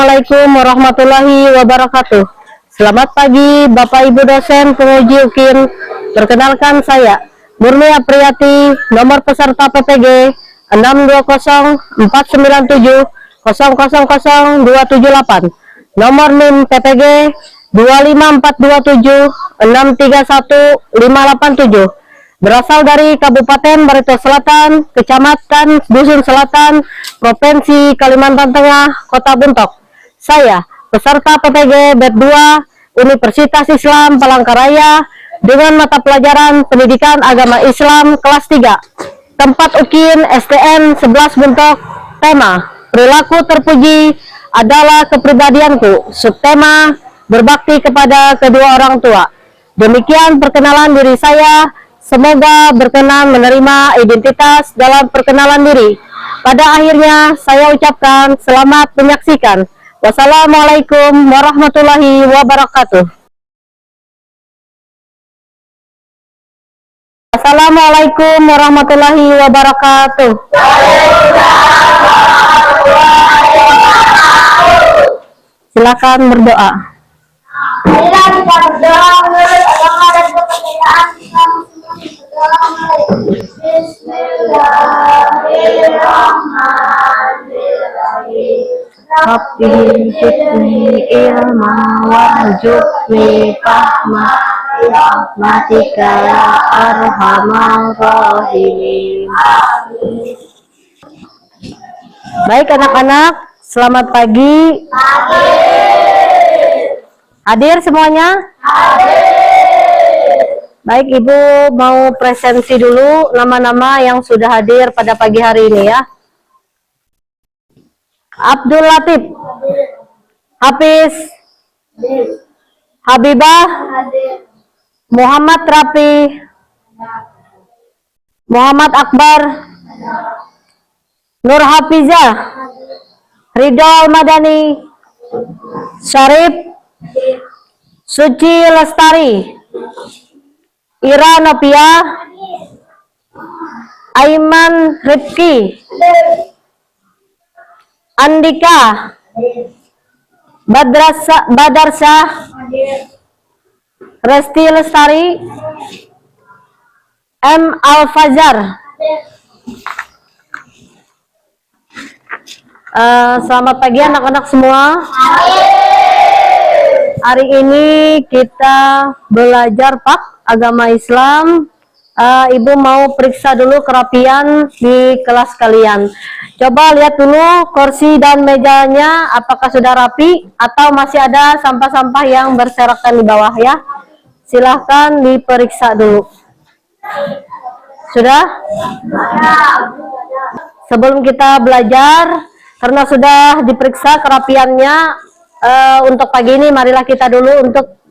Assalamualaikum warahmatullahi wabarakatuh. Selamat pagi Bapak Ibu dosen penguji UKIN. Perkenalkan saya Murni Apriyati, nomor peserta PPG 6204970000278, nomor NIM PPG 25427631587, berasal dari Kabupaten Barito Selatan, Kecamatan Dusun Selatan, Provinsi Kalimantan Tengah, Kota Buntok. Saya, peserta PPG BED 2 Universitas Islam Palangkaraya, dengan mata pelajaran Pendidikan Agama Islam kelas 3, tempat UKIN STN 11 Buntok. Tema, perilaku terpuji adalah kepribadianku. Subtema, berbakti kepada kedua orang tua. Demikian perkenalan diri saya. Semoga berkenan menerima identitas dalam perkenalan diri. Pada akhirnya saya ucapkan selamat menyaksikan. Wassalamualaikum warahmatullahi wabarakatuh. Assalamualaikum warahmatullahi wabarakatuh. Silakan berdoa. Marilah kita berdoa menurut agama dan kepercayaan Islam. Bismillahirrahmanirrahim. Rabbi zidni ilma warzuqni fahma rahmatika ya arhamar rahimin. Baik anak-anak, selamat pagi. Hadir semuanya? Baik, Ibu mau presensi dulu nama-nama yang sudah hadir pada pagi hari ini ya. Abdul Latif, Hafiz, Habibah, Muhammad Rafi, Muhammad Akbar, Nur Hafizah, Ridho Madani, Syarif, Suci Lestari, Ira Novia, Aiman Rifki, Andika, Badarsyah, Resti Lestari, M. Al-Fazar. Selamat pagi anak-anak semua. Hari ini kita belajar Pak Agama Islam. Ibu mau periksa dulu kerapian di kelas kalian. Coba lihat dulu kursi dan mejanya apakah sudah rapi atau masih ada sampah-sampah yang berserakan di bawah ya. Silahkan diperiksa dulu. Sudah? Sebelum kita belajar, karena sudah diperiksa kerapiannya, untuk pagi ini marilah kita dulu untuk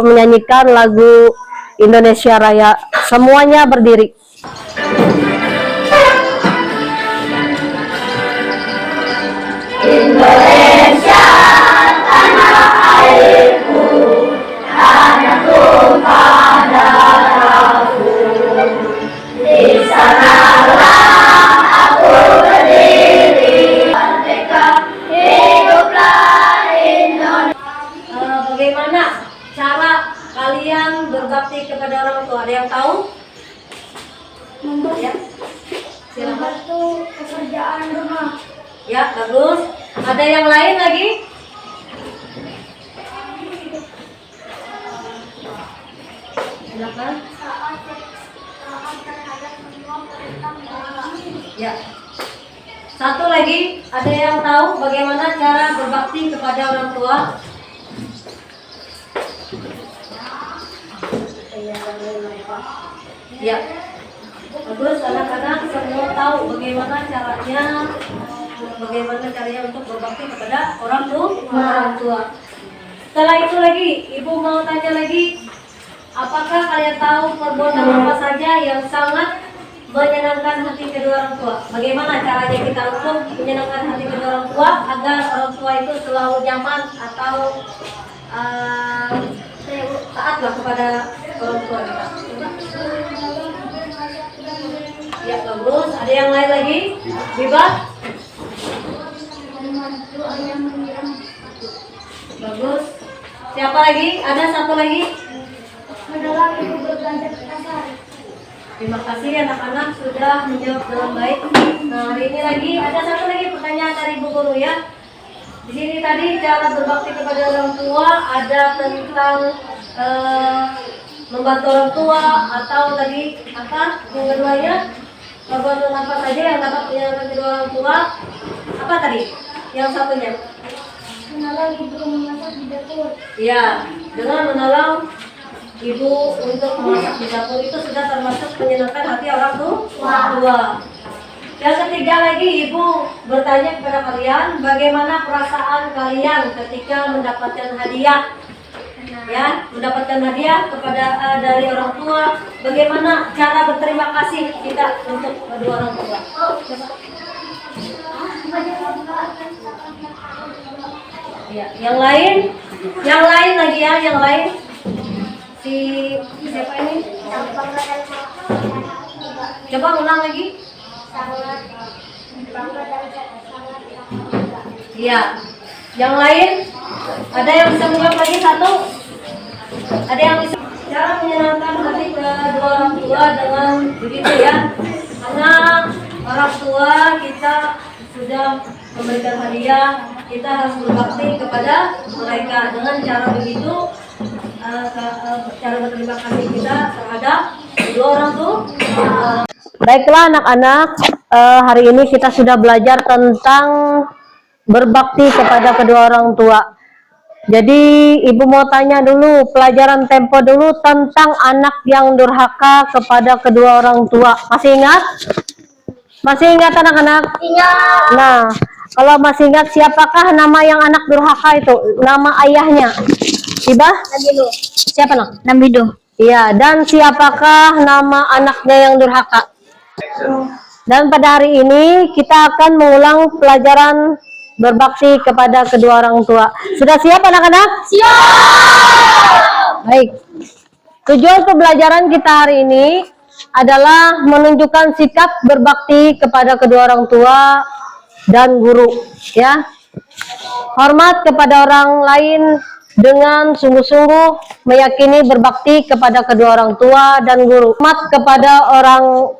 menyanyikan lagu Indonesia Raya. Semuanya berdiri. Indonesia tanah airku, tanah tumpah darahku. Di sanalah aku berdiri. Merdeka, hiduplah Indonesia. Bagaimana cara kalian berbakti kepada orang tua? Ada yang tahu? Ya. Silakan. Membantu pekerjaan rumah. Ya, bagus. Ada yang lain lagi? Silakan. Taat terhadap semua perintah Allah. Ya. Satu lagi, ada yang tahu bagaimana cara berbakti kepada orang tua? Ya. Bagus, anak-anak semua tahu bagaimana caranya untuk berbakti kepada orang tua. Setelah itu lagi, Ibu mau tanya lagi, apakah kalian tahu perbuatan apa saja yang sangat menyenangkan hati kedua orang tua? Bagaimana caranya kita untuk menyenangkan hati kedua orang tua agar orang tua itu selalu nyaman atau taatlah kepada orang tua kita? Ya, bagus. Ada yang lain lagi? Bebas? Membantu ayah menyiram Siapa lagi? Ada satu lagi. Menolong ibu berbelanja ke pasar. Terima kasih anak-anak sudah menjawab dengan baik. Nah, hari ini lagi ada satu lagi pertanyaan dari Bu Guru ya. Di sini tadi cara berbakti kepada orang tua ada tentang membantu orang tua atau tadi apa yang keduanya perbuatan apa saja yang dapat menyenangkan kedua orang tua, apa tadi yang satunya? Menolong ibu memasak di dapur. Iya, dengan menolong ibu untuk memasak di dapur itu sudah termasuk menyenangkan hati orang tua. Yang ketiga lagi, ibu bertanya kepada kalian bagaimana perasaan kalian ketika mendapatkan hadiah, ya, mendapatkan hadiah kepada dari orang tua. Bagaimana cara berterima kasih kita untuk kedua orang tua? Ya, yang lain lagi ya, yang lain. Si siapa ini? Coba ulang lagi. Iya. Yang lain? Ada yang bisa menjawab lagi satu? Ada yang bisa? Cara menyenangkan hati kedua orang tua dengan begitu ya. Karena orang tua kita sudah memberikan hadiah, kita harus berbakti kepada mereka dengan cara begitu. Cara berterima kasih kita terhadap kedua orang tua. Baiklah anak-anak, hari ini kita sudah belajar tentang berbakti kepada kedua orang tua. Jadi ibu mau tanya dulu, pelajaran tempo dulu tentang anak yang durhaka kepada kedua orang tua. Masih ingat? Masih ingat anak-anak? Ingat. Nah, kalau masih ingat siapakah nama yang anak durhaka itu? Nama ayahnya? Tiba? Nabilu. Siapa nak? Nabidu. Iya, dan siapakah nama anaknya yang durhaka? Dan pada hari ini kita akan mengulang pelajaran berbakti kepada kedua orang tua. Sudah siap anak-anak? Siap. Baik. Tujuan pembelajaran kita hari ini adalah menunjukkan sikap berbakti kepada kedua orang tua dan guru, ya. Hormat kepada orang lain dengan sungguh-sungguh meyakini berbakti kepada kedua orang tua dan guru. Hormat kepada orang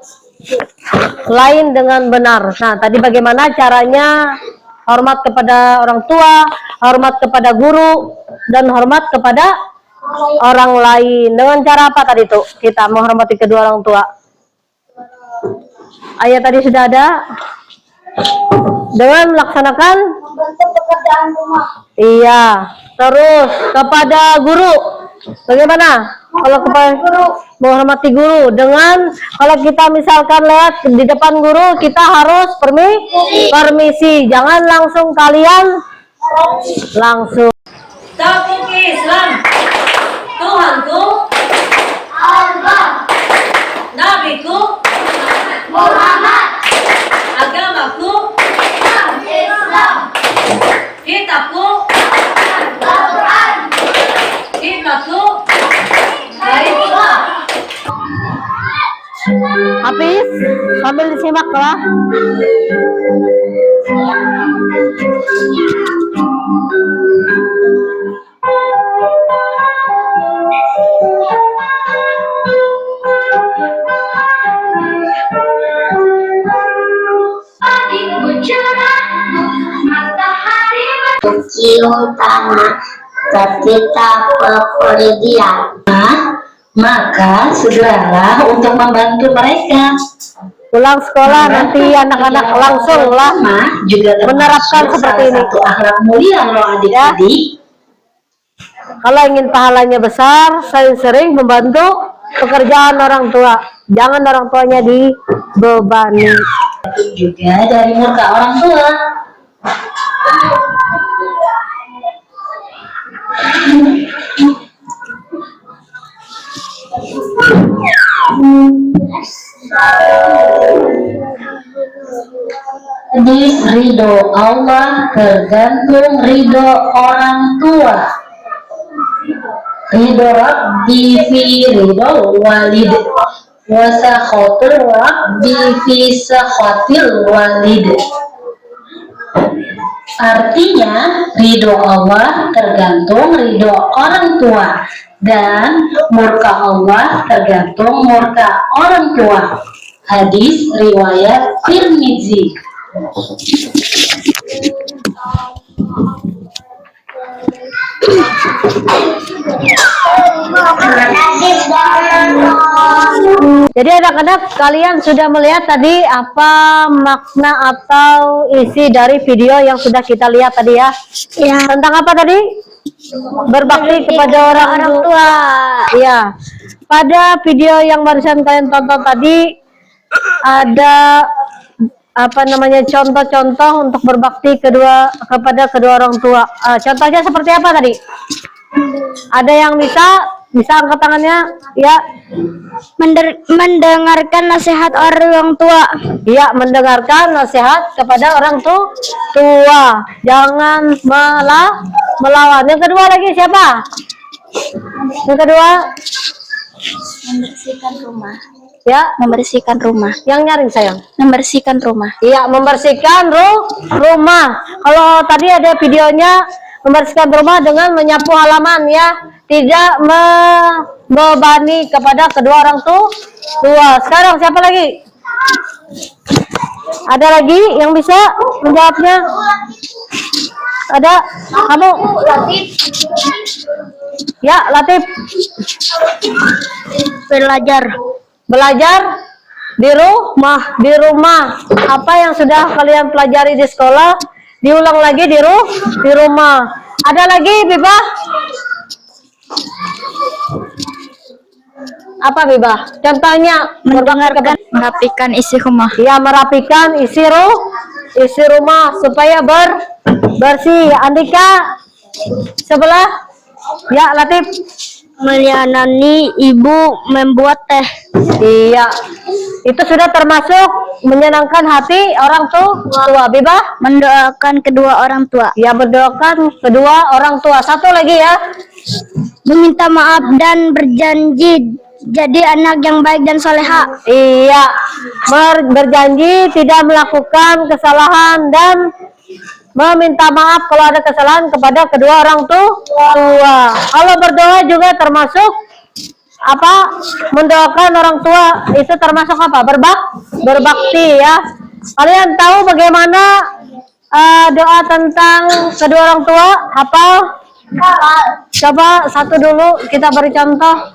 lain dengan benar. Nah, tadi bagaimana caranya hormat kepada orang tua, hormat kepada guru, dan hormat kepada orang lain. Dengan cara apa tadi tuh kita menghormati kedua orang tua? Ayat tadi sudah ada. Dengan melaksanakan Membantu pekerjaan rumah. iya. Terus kepada guru. Bagaimana? Kalau kepada Guru. menghormati guru dengan kalau kita misalkan lewat di depan guru kita harus permisi. Jangan langsung kalian langsung. Tauhid Islam. Tuhanku Allah. Nabiku Muhammad. agamaku Islam. kitabku Al-Quran. kiblatku baiklah. Habis sambil disimak lah. Cium tangan ketika bepergian. Maka segeralah untuk membantu mereka. Pulang sekolah nanti anak-anak langsung lah juga menerapkan seperti ini. Satu akhlak mulia loh adik-adik. Kalau ingin pahalanya besar, sering membantu pekerjaan orang tua. Jangan orang tuanya dibebani. Juga dari murka orang tua. Hadis ridho Allah tergantung ridho orang tua. Ridho Rabbi fi ridho walid wa sakhatul Rabbi fi sakhatil walid. Artinya, ridho Allah tergantung ridho orang tua dan murka Allah tergantung murka orang tua. Hadis riwayat Tirmizi. Jadi anak-anak, kalian sudah melihat tadi apa makna atau isi dari video yang sudah kita lihat tadi ya? Ya. Tentang apa tadi? Berbakti kepada orang tua. Iya. Pada video yang barusan kalian tonton tadi ada apa namanya contoh-contoh untuk berbakti kepada kedua orang tua. Contohnya seperti apa tadi? Ada yang bisa angkat tangannya? Ya. Mendengarkan nasihat orang tua. Iya, mendengarkan nasihat kepada orang tua. Jangan melawan. Yang kedua lagi siapa? Yang kedua? Membersihkan rumah. Ya, Membersihkan rumah. yang nyaring sayang. Membersihkan rumah. Iya, membersihkan rumah. Kalau tadi ada videonya membersihkan rumah dengan menyapu halaman ya, tidak membebani kepada kedua orang tua. Sekarang siapa lagi? Ada lagi yang bisa menjawabnya? Ada? Kamu? Ya, Latif. Belajar di rumah. Apa yang sudah kalian pelajari di sekolah diulang lagi di rumah. Ada lagi, Biba? Apa, Biba? Contohnya Merapikan isi rumah. ya, merapikan isi rumah supaya bersih. Andika sebelah. Ya, Latif. Melayani ibu membuat teh. Iya, itu sudah termasuk menyenangkan hati orang tua. Biba? Mendoakan kedua orang tua. Ya, mendoakan kedua orang tua. Satu lagi ya. Meminta maaf dan berjanji jadi anak yang baik dan soleha. Iya, berjanji tidak melakukan kesalahan dan meminta maaf kalau ada kesalahan kepada kedua orang tua. Kalau berdoa juga termasuk apa? Mendoakan orang tua itu termasuk apa? Berbakti ya. Kalian tahu bagaimana doa tentang kedua orang tua? Hafal? Coba satu dulu kita beri contoh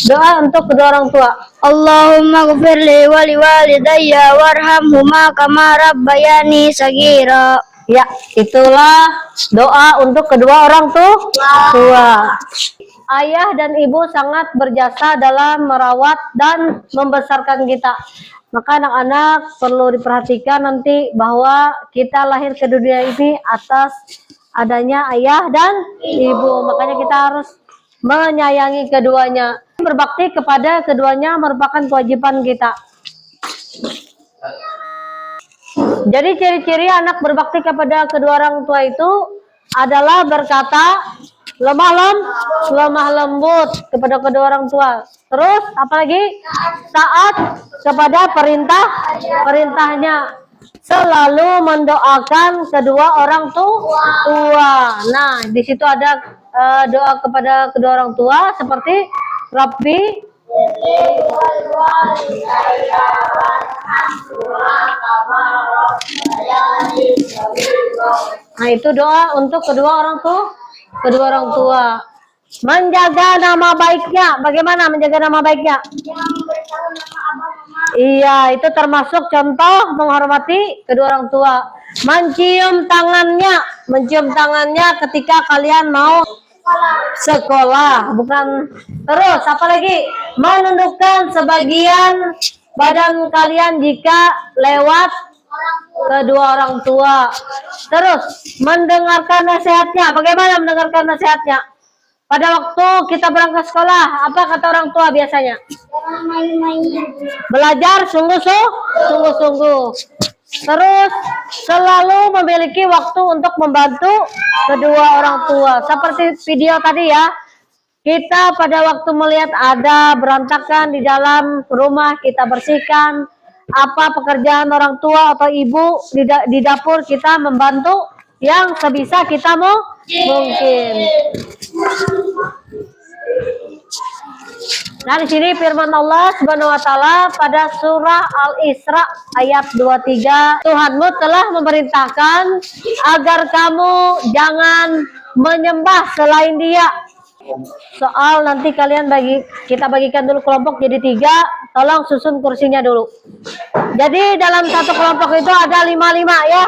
doa untuk kedua orang tua. Allahumma ghfirli wa liwalidayya warhamhuma kama rabbayani sagira. Ya, itulah doa untuk kedua orang tua. Ayah dan ibu sangat berjasa dalam merawat dan membesarkan kita. Maka anak-anak perlu diperhatikan nanti bahwa kita lahir ke dunia ini atas adanya ayah dan ibu. Makanya kita harus menyayangi keduanya. Berbakti kepada keduanya merupakan kewajiban kita. Jadi ciri-ciri anak berbakti kepada kedua orang tua itu adalah berkata lemah lembut kepada kedua orang tua. Terus apalagi taat kepada perintahnya. Selalu mendoakan kedua orang tua. Nah, di situ ada doa kepada kedua orang tua seperti Rabbi Nah, itu doa untuk kedua orang tua. Menjaga nama baiknya. Bagaimana menjaga nama baiknya? Iya, itu termasuk contoh menghormati kedua orang tua. Mencium tangannya ketika kalian mau sekolah, bukan. Terus apa lagi? Menundukkan sebagian badan kalian jika lewat kedua orang tua. Terus mendengarkan nasihatnya. Bagaimana mendengarkan nasihatnya? Pada waktu kita berangkat sekolah, apa kata orang tua biasanya? Belajar sungguh-sungguh. Terus selalu memiliki waktu untuk membantu kedua orang tua. Seperti video tadi ya, kita pada waktu melihat ada berantakan di dalam rumah, kita bersihkan. Apa pekerjaan orang tua atau ibu di dapur, kita membantu yang sebisa kita mungkin. Nah, di sini firman Allah Subhanahu wa taala pada surah Al-Isra ayat 23, Tuhanmu telah memerintahkan agar kamu jangan menyembah selain Dia. Soal nanti kalian kita bagikan dulu kelompok jadi 3, tolong susun kursinya dulu. Jadi dalam satu kelompok itu ada 55 ya.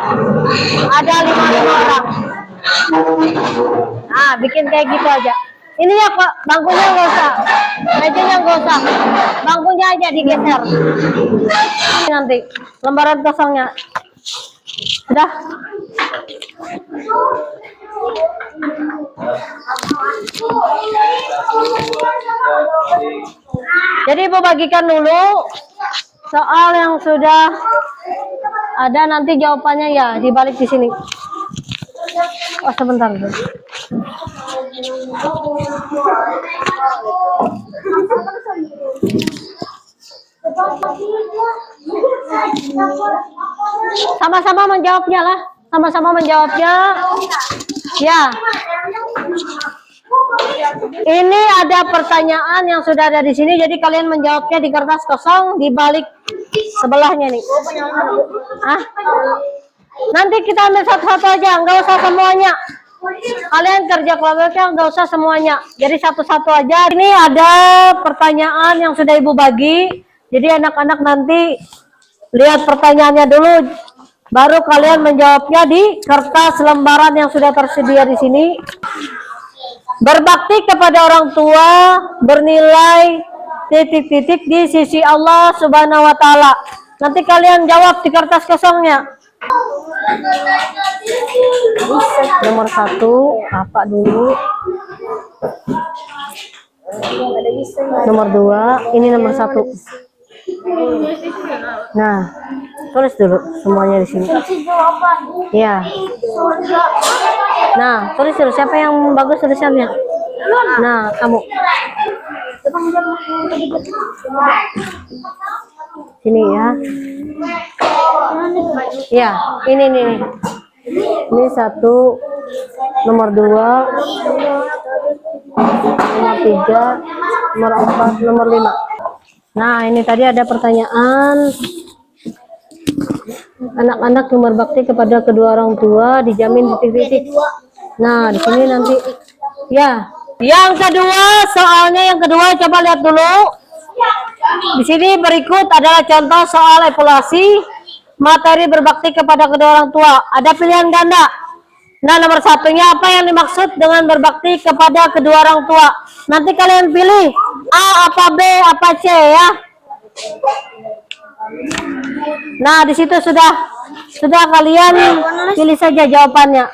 Ada 55 orang. Nah, bikin kayak gitu aja. Ini ya Pak, bangkunya nggak usah, mejanya nggak usah, bangkunya aja digeser. Nanti lembaran kosongnya sudah. Jadi Ibu bagikan dulu soal yang sudah ada, nanti jawabannya ya dibalik di sini. Oh sebentar. Sama-sama menjawabnya lah, sama-sama menjawabnya. Ya. Ini ada pertanyaan yang sudah ada di sini, jadi kalian menjawabnya di kertas kosong di balik sebelahnya nih. Ah, nanti kita ambil satu-satu aja, nggak usah semuanya. Kalian kerja kelompoknya nggak usah semuanya, jadi satu-satu aja. Ini ada pertanyaan yang sudah Ibu bagi, jadi anak-anak nanti lihat pertanyaannya dulu, baru kalian menjawabnya di kertas lembaran yang sudah tersedia di sini. Berbakti kepada orang tua bernilai titik-titik di sisi Allah Subhanahu wa taala. Nanti kalian jawab di kertas kosongnya. Nomor 1 apa dulu? Nomor 2, ini nomor 1. Nah, tulis dulu semuanya di sini. Ya. Nah, tulis dulu siapa yang bagus tulisannya. Nah, kamu. Sini ya. Ya, ini nih. Ini 1, nomor 2, nomor 3, nomor 4, nomor 5. Nah, ini tadi ada pertanyaan. Anak-anak yang berbakti kepada kedua orang tua dijamin titik-titik. Nah, di sini nanti ya. Yang kedua, soalnya yang kedua coba lihat dulu. Di sini berikut adalah contoh soal evaluasi materi berbakti kepada kedua orang tua. Ada pilihan ganda. Nah, nomor 1-nya apa yang dimaksud dengan berbakti kepada kedua orang tua? Nanti kalian pilih A apa B apa C ya. Nah, di situ sudah kalian pilih saja jawabannya.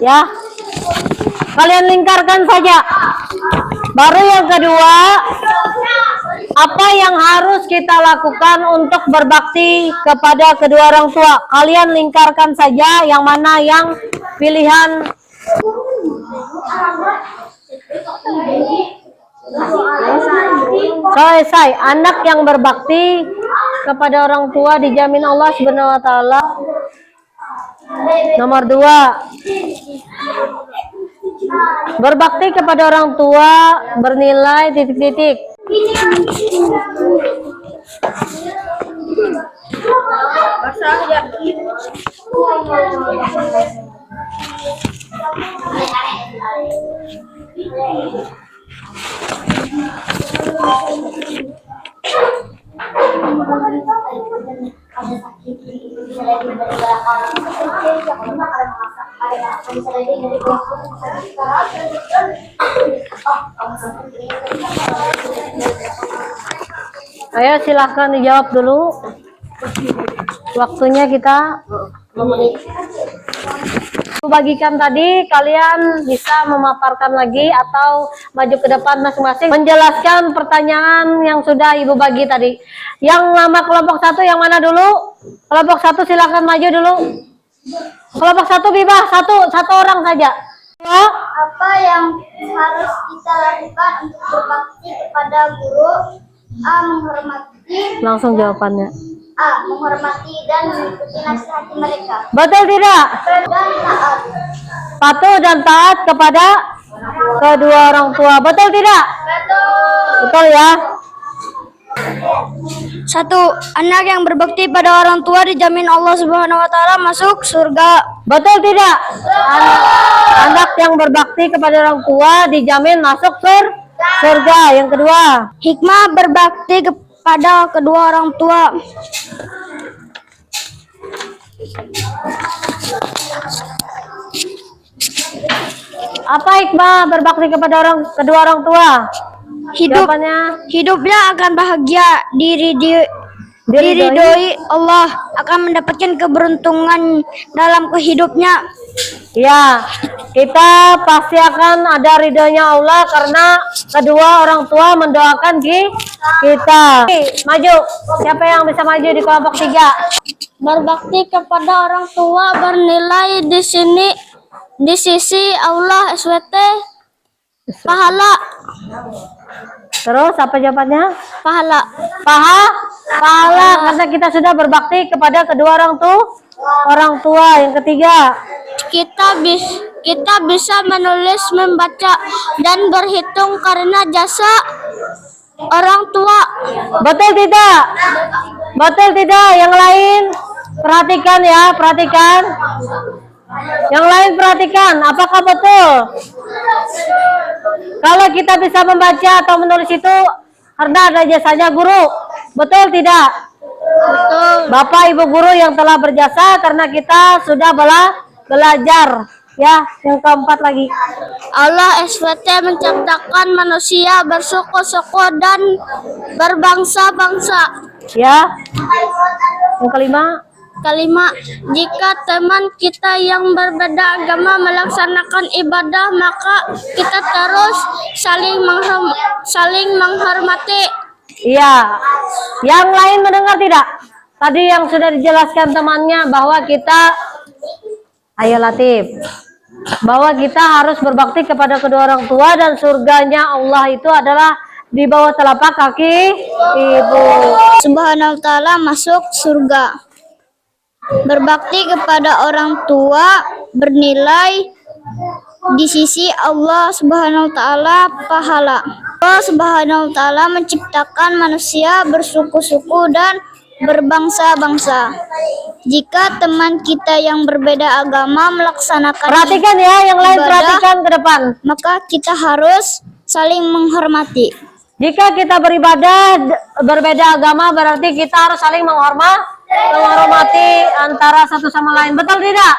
Ya. Kalian lingkarkan saja. Baru yang kedua, apa yang harus kita lakukan untuk berbakti kepada kedua orang tua? Kalian lingkarkan saja yang mana yang pilihan. Selesai. Anak yang berbakti kepada orang tua dijamin Allah Subhanahu wa taala. Nomor 2, berbakti kepada orang tua bernilai titik-titik. Ayo silahkan dijawab dulu. Waktunya kita bagikan tadi, kalian bisa memaparkan lagi atau maju ke depan masing-masing menjelaskan pertanyaan yang sudah Ibu bagi tadi. Yang nama kelompok 1 yang mana dulu? Kelompok 1 silahkan maju dulu. Kelompok 1 Bibah, satu orang saja. Apa yang harus kita lakukan untuk berbakti kepada guru? A. Menghormati. Langsung jawabannya. A. Menghormati dan mengikuti nasihat mereka. Betul tidak? Dan taat. Patuh dan taat kepada kedua orang tua. Betul tidak? Betul ya. 1. Anak yang berbakti pada orang tua dijamin Allah Subhanahu wa taala masuk surga. Betul tidak? Anak yang berbakti kepada orang tua dijamin masuk surga. Yang kedua, Hikmah berbakti kepada kedua orang tua. apa hikmah berbakti kepada kedua orang tua? Jawabannya, Hidupnya akan bahagia, diridhoi Allah, akan mendapatkan keberuntungan dalam kehidupnya. ya, kita pasti akan ada ridhonya Allah karena kedua orang tua mendoakan kita. Maju, siapa yang bisa maju di kelompok 3? Berbakti kepada orang tua bernilai di sisi Allah SWT pahala. Terus apa jawabannya? Pahala. Pahala karena kita sudah berbakti kepada kedua orang tua. Yang ketiga, Kita bisa menulis, membaca, dan berhitung karena jasa orang tua. betul tidak? Betul tidak? Yang lain perhatikan ya, perhatikan. Yang lain perhatikan, apakah betul? Kalau kita bisa membaca atau menulis itu karena ada jasanya guru, betul tidak? Betul. Bapak Ibu guru yang telah berjasa karena kita sudah belajar. Ya, yang keempat lagi. Allah SWT menciptakan manusia bersuku-suku dan berbangsa-bangsa. Ya. Yang kelima, Jika teman kita yang berbeda agama melaksanakan ibadah, maka kita terus saling menghormati. iya. Yang lain mendengar tidak? Tadi yang sudah dijelaskan temannya bahwa kita, ayo Latif, bahwa kita harus berbakti kepada kedua orang tua dan surganya Allah itu adalah di bawah telapak kaki ibu. Subhanahu wa ta'ala masuk surga. Berbakti kepada orang tua bernilai di sisi Allah Subhanahu wa ta'ala pahala. Allah Subhanahu wa ta'ala menciptakan manusia bersuku-suku dan berbangsa-bangsa. Jika teman kita yang berbeda agama melaksanakan Perhatikan ya, yang lain ibadah, perhatikan ke depan. maka kita harus saling menghormati. Jika kita beribadah berbeda agama berarti kita harus saling menghormati antara satu sama lain. Betul tidak?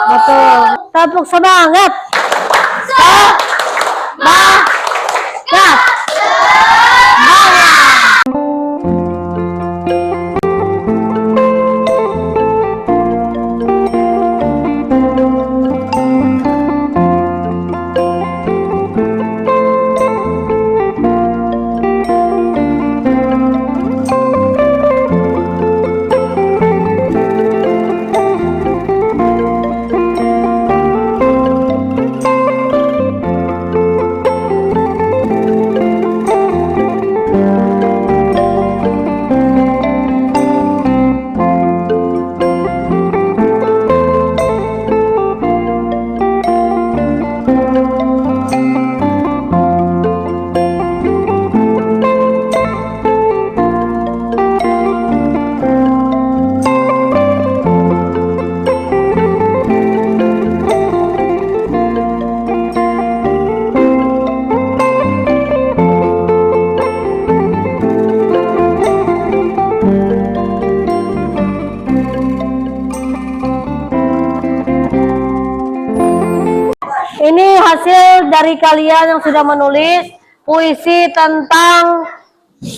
Betul. Tepuk semangat. Semangat. Ini hasil dari kalian yang sudah menulis puisi tentang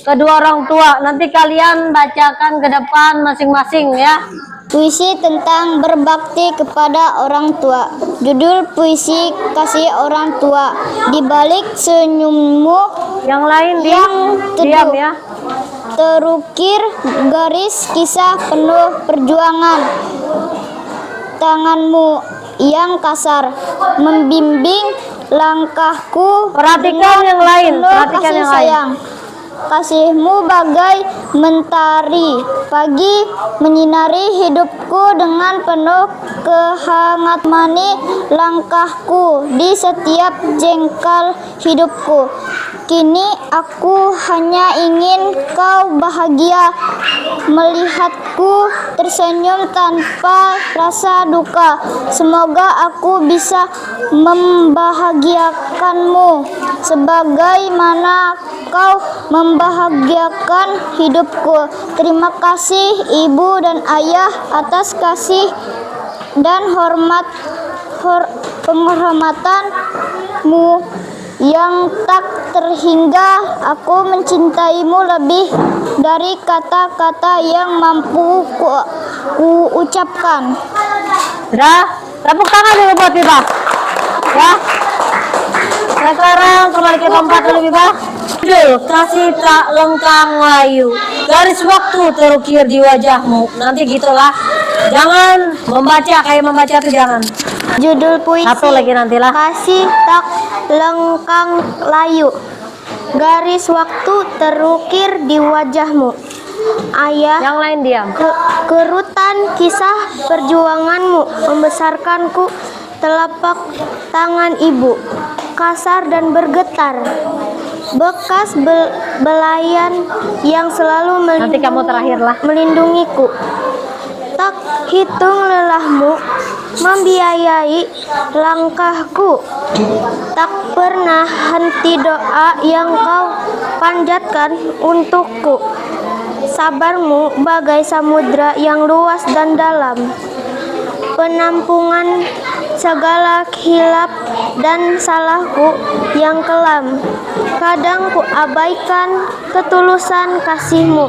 kedua orang tua. Nanti kalian bacakan ke depan masing-masing ya. Puisi tentang berbakti kepada orang tua. Judul puisi kasih orang tua. Di balik senyummu Yang lain yang diam ya. terukir garis kisah penuh perjuangan. Tanganmu yang kasar membimbing langkahku. Perhatikan yang lain, penuh perhatikan kasih yang lain. sayang. kasihmu bagai mentari pagi menyinari hidupku dengan penuh kehangatan langkahku di setiap jengkal hidupku. Kini aku hanya ingin kau bahagia, melihatku tersenyum tanpa rasa duka. Semoga aku bisa membahagiakanmu sebagaimana kau membahagiakan hidupku. Terima kasih ibu dan ayah atas kasih dan penghormatanmu yang tak terhingga. Aku mencintaimu lebih dari kata-kata yang mampu ku ucapkan. Sudah, tepuk tangan dulu buat Biba. Ya. Sekarang kembali ke tempat dulu Biba. Judul kasih tak lengkang layu, garis waktu terukir di wajahmu. Nanti gitulah. Jangan membaca kayak membaca tuh jangan. Judul puisi. Satu lagi nantilah. Kasih tak lengkang layu, garis waktu terukir di wajahmu. Ayah, Yang lain diam. kerutan kisah perjuanganmu membesarkanku. Telapak tangan ibu kasar dan bergetar, bekas belayan yang selalu Nanti kamu terakhir lah. melindungiku. Tak hitung lelahmu membiayai langkahku. Tak pernah henti doa yang kau panjatkan untukku. Sabarmu bagai samudra yang luas dan dalam, penampungan segala hilap dan salahku yang kelam. Kadang ku abaikan ketulusan kasihmu,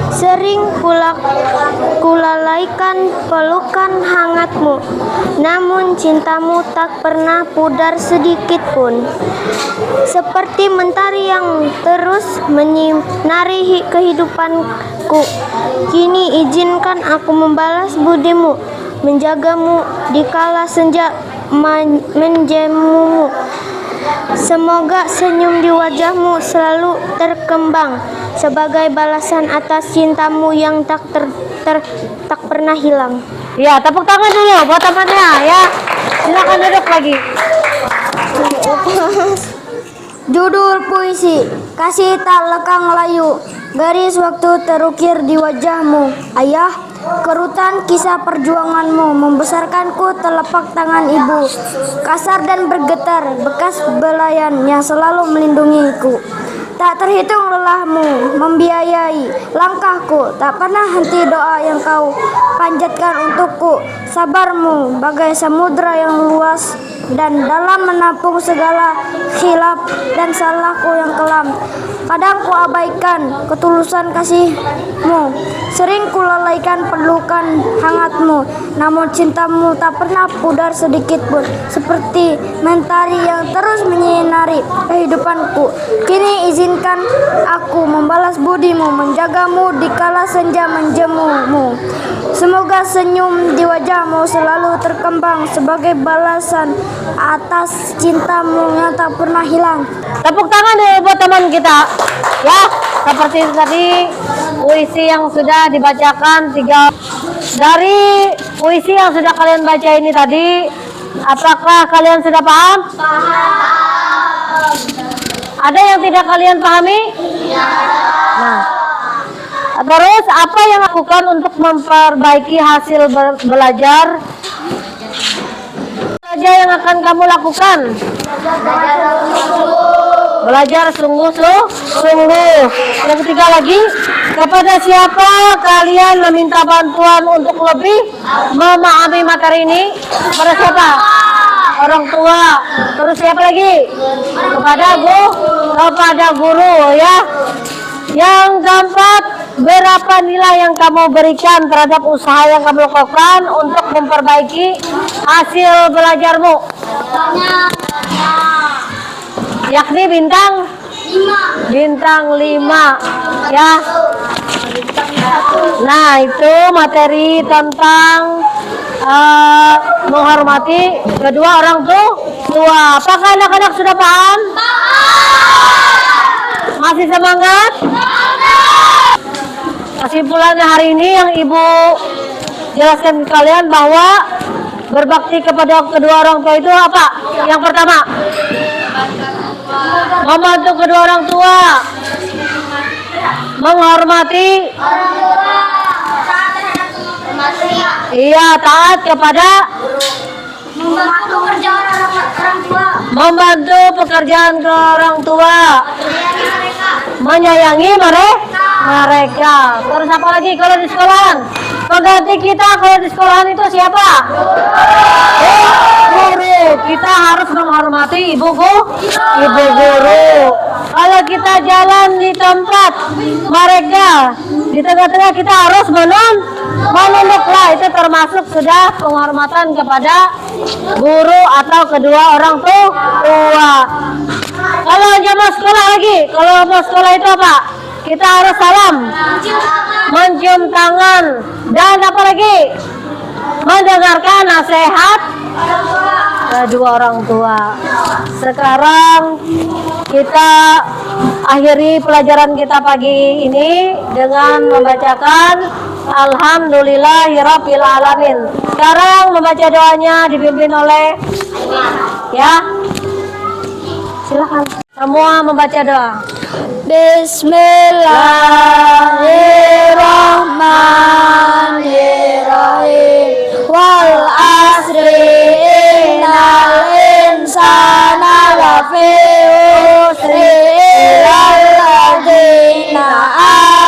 sering kulalaikan pelukan hangatmu. Namun cintamu tak pernah pudar sedikit pun, seperti mentari yang terus menyinari kehidupanku. Kini izinkan aku membalas budimu, menjagamu dikala senja menjamumu. Semoga senyum di wajahmu selalu terkembang sebagai balasan atas cintamu yang tak pernah hilang. Ya, tepuk tangan dulu buat temannya ya. Silakan duduk lagi. Judul puisi, kasih tak lekang layu, garis waktu terukir di wajahmu. Ayah, kerutan kisah perjuanganmu membesarkanku. Telapak tangan ibu kasar dan bergetar, bekas belayan yang selalu melindungiku. Tak terhitung lelahmu membiayai langkahku. Tak pernah henti doa yang kau panjatkan untukku. Sabarmu bagai samudra yang luas dan dalam menampung segala khilaf dan salahku yang kelam. Kadang ku abaikan ketulusan kasihmu, sering kulalaikan pelukan hangatmu. Namun cintamu tak pernah pudar sedikit pun, seperti mentari yang terus menyinari kehidupanku. Kini izinkan aku membalas budimu, menjagamu dikala senja menjamumu. Semoga senyum di wajahmu selalu terkembang sebagai balasan atas cintamu yang tak pernah hilang. Tepuk tangan dulu buat teman kita. Ya, seperti tadi puisi yang sudah dibacakan dari puisi yang sudah kalian baca ini tadi, apakah kalian sudah paham? Paham. Ada yang tidak kalian pahami? Ya. Nah, terus apa yang lakukan untuk memperbaiki hasil belajar? Belajar yang akan kamu lakukan? Belajar sungguh-sungguh. Yang ketiga lagi, kepada siapa kalian meminta bantuan untuk lebih memahami materi ini? Kepada siapa? Orang tua. Terus siapa lagi? Kepada guru ya. Yang keempat, berapa nilai yang kamu berikan terhadap usaha yang kamu lakukan untuk memperbaiki hasil belajarmu? Yakni bintang 5 ya. Nah, itu materi tentang menghormati kedua orang tua. Apakah anak-anak sudah paham? Masih semangat? Kesimpulannya hari ini yang Ibu jelaskan ke kalian bahwa berbakti kepada kedua orang tua itu apa? Yang pertama, membantu kedua orang tua, menghormati, iya, taat kepada, Membantu kerjaan orang tua. membantu pekerjaan ke orang tua, menyayangi mereka. Terus apa lagi kalau di sekolahan? Pengganti kita kalau di sekolahan itu siapa? Guru. Kita harus menghormati ibu guru. Kalau kita jalan di tempat mereka, di tengah-tengah kita harus menunduklah. Itu termasuk sudah penghormatan kepada guru atau kedua orang tua. Kalau jamaah sekolah lagi, kalau mau sekolah itu apa? Kita harus salam, mencium tangan, dan apa lagi? Mendengarkan nasihat kedua orang tua. Sekarang kita akhiri pelajaran kita pagi ini dengan membacakan Alhamdulillahirabbil alamin. Sekarang membaca doanya dipimpin oleh silakan semua membaca doa. Bismillahirrahmanirrahim. Wal asri innal insana lafi khusri illal ladzina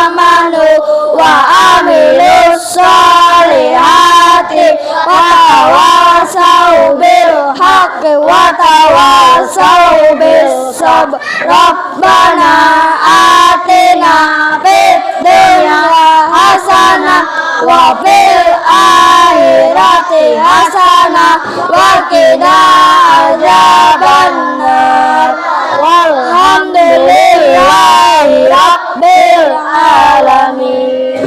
amanu wa amilus solihati wa tawasau bil haqqi wa tawasau bis sabr. Rabbana atina fid dunya hasanah wa fil akhirati hasanah wa qina adzabannar. Walhamdulillahi rabbil alamin.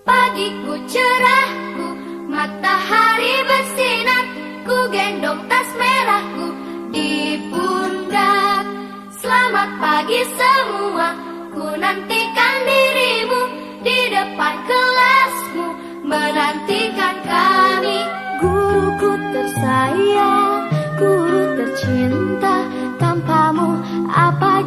Pagiku cerahku, matahari bersinar, ku gendong tas merahku di pundak. Selamat pagi semua, ku nantikan dirimu di depan kelasmu, menantikan kami. Guruku tersayang, guru tercinta, tanpamu apa